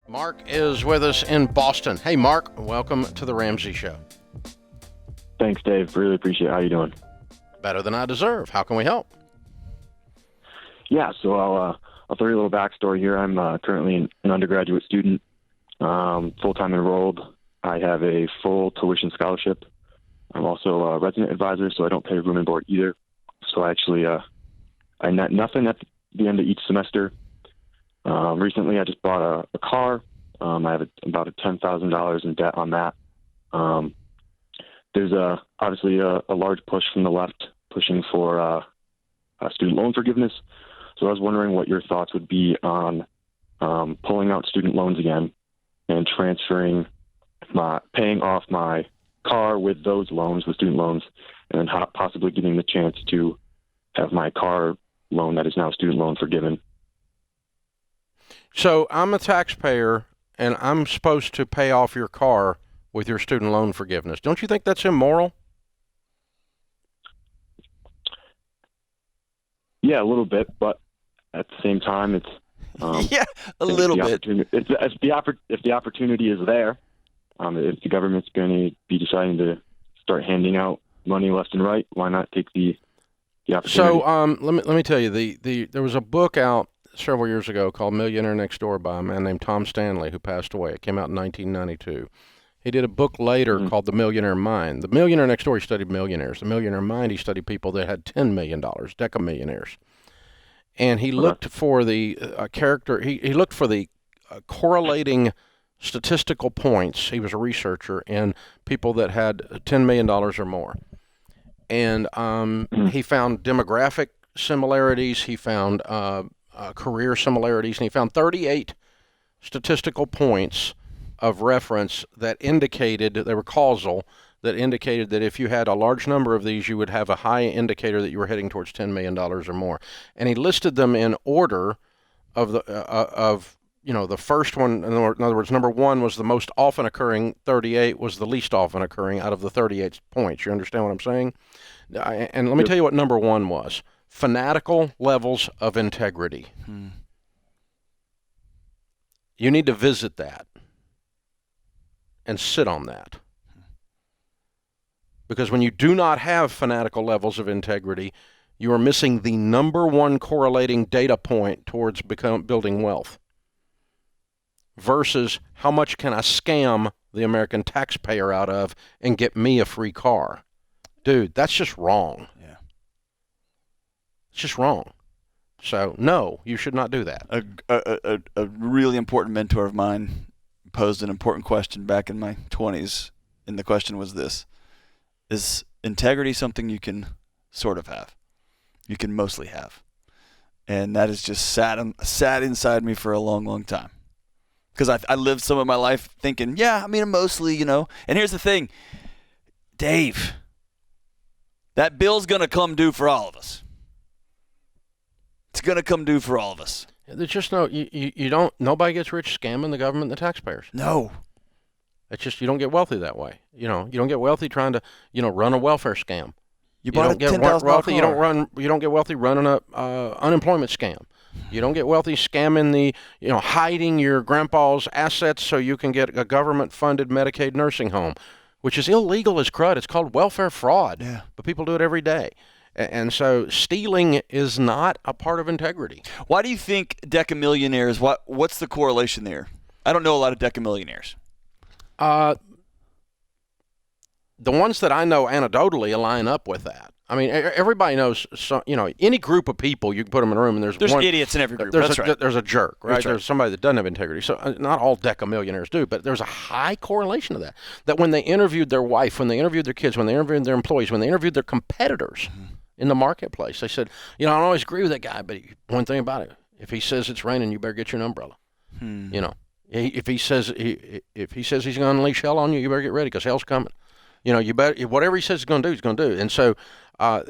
Mark is with us in Boston. Hey, Mark, welcome to the Ramsey Show. Thanks, Dave. Really appreciate it. How you doing? Better than I deserve. How can we help? Yeah, so I'll throw you a little backstory here. I'm currently an undergraduate student, full-time enrolled. I have a full tuition scholarship. I'm also a resident advisor, so I don't pay room and board either. So I actually I net nothing at the end of each semester. Recently, I just bought a car. I have about $10,000 in debt on that. There's obviously a large push from the left pushing for student loan forgiveness. So I was wondering what your thoughts would be on pulling out student loans again and paying off my car with those loans, with student loans, and then possibly getting the chance to have my car loan that is now a student loan forgiven. So I'm a taxpayer, and I'm supposed to pay off your car with your student loan forgiveness. Don't you think that's immoral? Yeah, a little bit, but at the same time, it's yeah, a little bit. If the opportunity is there, if the government's going to be deciding to start handing out money left and right, why not take the opportunity? So let me tell you, there was a book out several years ago called Millionaire Next Door by a man named Tom Stanley, who passed away. It came out in 1992. He did a book later called The Millionaire Mind. The Millionaire Next Door, he studied millionaires. The Millionaire Mind, he studied people that had $10 million, decamillionaires. And he looked for the he looked for the correlating statistical points. He was a researcher in people that had $10 million or more. And he found demographic similarities. He found career similarities, and he found 38 statistical points of reference that indicated, they were causal, that indicated that if you had a large number of these, you would have a high indicator that you were heading towards $10 million or more. And he listed them in order of the first one. In other words, number one was the most often occurring, 38 was the least often occurring out of the 38 points. You understand what I'm saying? And let me tell you what number one was. Fanatical levels of integrity. You need to visit that and sit on that. Because when you do not have fanatical levels of integrity, you are missing the number one correlating data point towards building wealth. Versus how much can I scam the American taxpayer out of and get me a free car? Dude, that's just wrong. Yeah. It's just wrong. So, no, you should not do that. A really important mentor of mine posed an important question back in my 20s, and the question was this. Is integrity something you can sort of have? You can mostly have. And that has just sat inside me for a long, long time. Because I lived some of my life thinking, yeah, I mean, mostly, And here's the thing. Dave, that bill's going to come due for all of us. It's going to come due for all of us. There's just nobody gets rich scamming the government and the taxpayers. No. It's just, you don't get wealthy that way. You don't get wealthy trying to, run a welfare scam. You bought a $10,000 wealthy. car. You don't get wealthy running a unemployment scam. You don't get wealthy scamming hiding your grandpa's assets so you can get a government-funded Medicaid nursing home, which is illegal as crud. It's called welfare fraud. Yeah. But people do it every day. And so stealing is not a part of integrity. Why do you think decamillionaires, what's the correlation there? I don't know a lot of decamillionaires. The ones that I know anecdotally line up with that. I mean, everybody knows, any group of people, you can put them in a room and there's one, idiots in every group. There's a jerk, right? That's right. There's somebody that doesn't have integrity. So not all decamillionaires do, but there's a high correlation to that. That when they interviewed their wife, when they interviewed their kids, when they interviewed their employees, when they interviewed their competitors in the marketplace, they said, I don't always agree with that guy, but one thing about it, if he says it's raining, you better get you an umbrella. If he says he's going to unleash hell on you, you better get ready because hell's coming. You better, whatever he says he's going to do, he's going to do. And so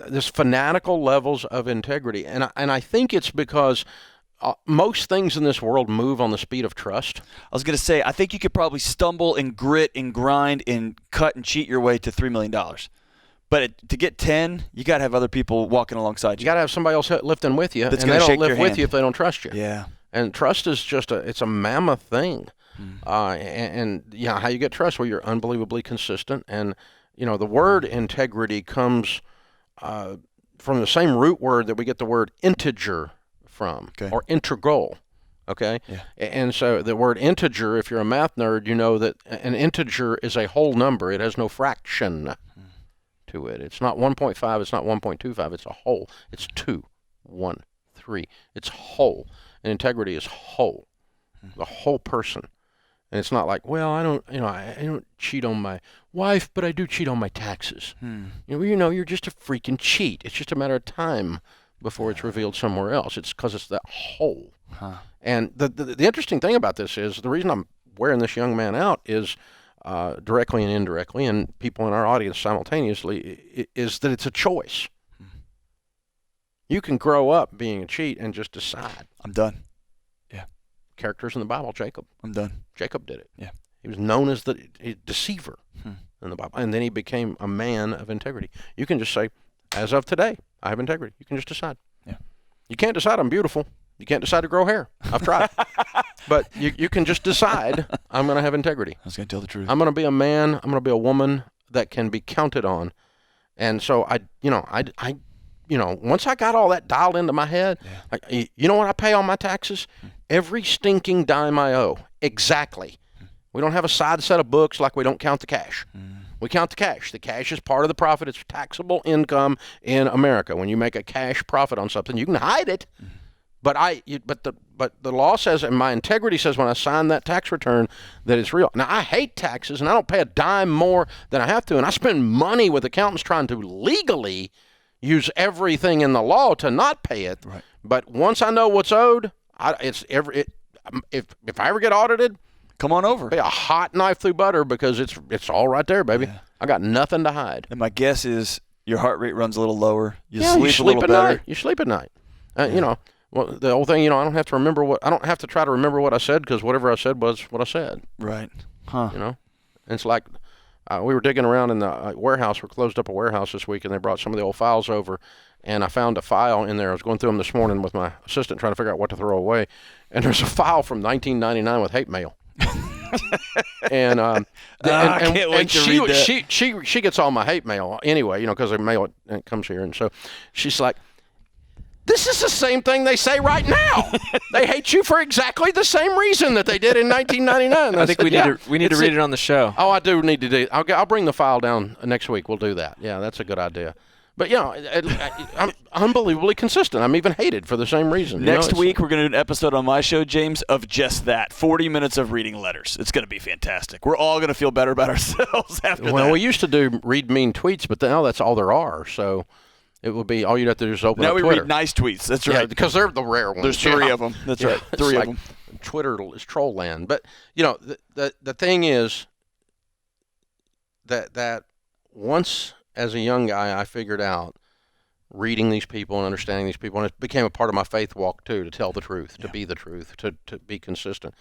this fanatical levels of integrity, and I think it's because most things in this world move on the speed of trust. I was going to say, I think you could probably stumble and grit and grind and cut and cheat your way to $3 million. But to get 10, you got to have other people walking alongside you. You got to have somebody else lifting with you, That's and they gonna don't shake lift your with hand. you if they don't trust you. Yeah. And trust is it's a mammoth thing. And how you get trust? Well, you're unbelievably consistent. And, the word integrity comes from the same root word that we get the word integer from, or integral. Okay? Yeah. And so the word integer, if you're a math nerd, you know that an integer is a whole number. It has no fraction to it. It's not 1.5, it's not 1.25, it's a whole. It's 2, 1, 3. It's whole. And integrity is whole. The whole person. And it's not like, well, I don't cheat on my wife, but I do cheat on my taxes. You're just a freaking cheat. It's just a matter of time before it's revealed somewhere else. It's because it's that whole. And the interesting thing about this is, the reason I'm wearing this young man out is directly and indirectly, and people in our audience simultaneously, is that it's a choice. You can grow up being a cheat and just decide. I'm done. Characters in the Bible, Jacob. I'm done. Jacob did it. Yeah. He was known as the deceiver in the Bible. And then he became a man of integrity. You can just say, as of today, I have integrity. You can just decide. Yeah. You can't decide I'm beautiful. You can't decide to grow hair. I've tried. But you can just decide I'm going to have integrity. I was going to tell the truth. I'm going to be a man. I'm going to be a woman that can be counted on. And so once I got all that dialed into my head, you know what I pay on my taxes? Every stinking dime I owe. Exactly. We don't have a side set of books like we don't count the cash. We count the cash. The cash is part of the profit. It's taxable income in America. When you make a cash profit on something, you can hide it. But the law says, and my integrity says when I sign that tax return, that it's real. Now, I hate taxes, and I don't pay a dime more than I have to, and I spend money with accountants trying to legally use everything in the law to not pay it. Right. But once I know what's owed, if I ever get audited, come on over. Be a hot knife through butter, because it's all right there, baby. Yeah. I got nothing to hide. And my guess is your heart rate runs a little lower. You you sleep a little at better. night. You sleep at night. Well, the whole thing, I don't have to try to remember what I said, because whatever I said was what I said. Right. Huh. And it's like we were digging around in the warehouse. We closed up a warehouse this week, and they brought some of the old files over. And I found a file in there. I was going through them this morning with my assistant, trying to figure out what to throw away. And there's a file from 1999 with hate mail. And I can't wait to read that. She gets all my hate mail anyway, because they mail it and it comes here. And so she's like, this is the same thing they say right now. They hate you for exactly the same reason that they did in 1999. I think we need to read it on the show. Oh, I do need to do. I'll bring the file down next week. We'll do that. Yeah, that's a good idea. But I'm unbelievably consistent. I'm even hated for the same reason. Next week, we're going to do an episode on my show, James, of just that. 40 minutes of reading letters. It's going to be fantastic. We're all going to feel better about ourselves after that. Well, we used to read mean tweets, but now that's all there are. So it would be all you'd have to do is open up Twitter. Now we read nice tweets. That's right. Yeah, because they're the rare ones. There's three of them. That's right. Three of them. Twitter is troll land. But, the thing is that once as a young guy I figured out reading these people and understanding these people, and it became a part of my faith walk too, to tell the truth, to be the truth, to be consistent.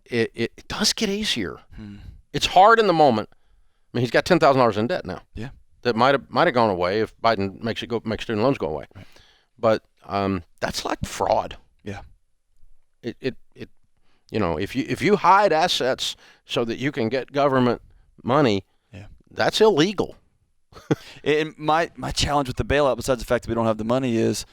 It does get easier. It's hard in the moment. I mean, he's got $10,000 in debt now. Yeah, that might have gone away if Biden makes student loans go away. Right. But that's like fraud. Yeah. If you hide assets so that you can get government money, that's illegal. And my challenge with the bailout, besides the fact that we don't have the money, is,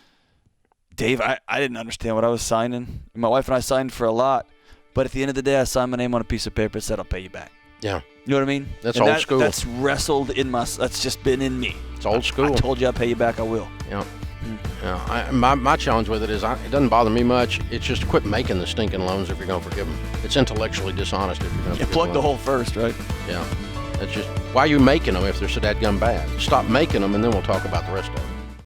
Dave, I didn't understand what I was signing. My wife and I signed for a lot, but at the end of the day, I signed my name on a piece of paper that said I'll pay you back. Yeah. You know what I mean? That's old school. That's wrestled in that's just been in me. It's old school. I told you I'll pay you back, I will. Yeah. Yeah. My challenge with it is it doesn't bother me much. It's just quit making the stinking loans if you're going to forgive them. It's intellectually dishonest if you're going to forgive them. Plug the hole first, right? Yeah. That's just, why are you making them if they're so dadgum bad? Stop making them, and then we'll talk about the rest of them.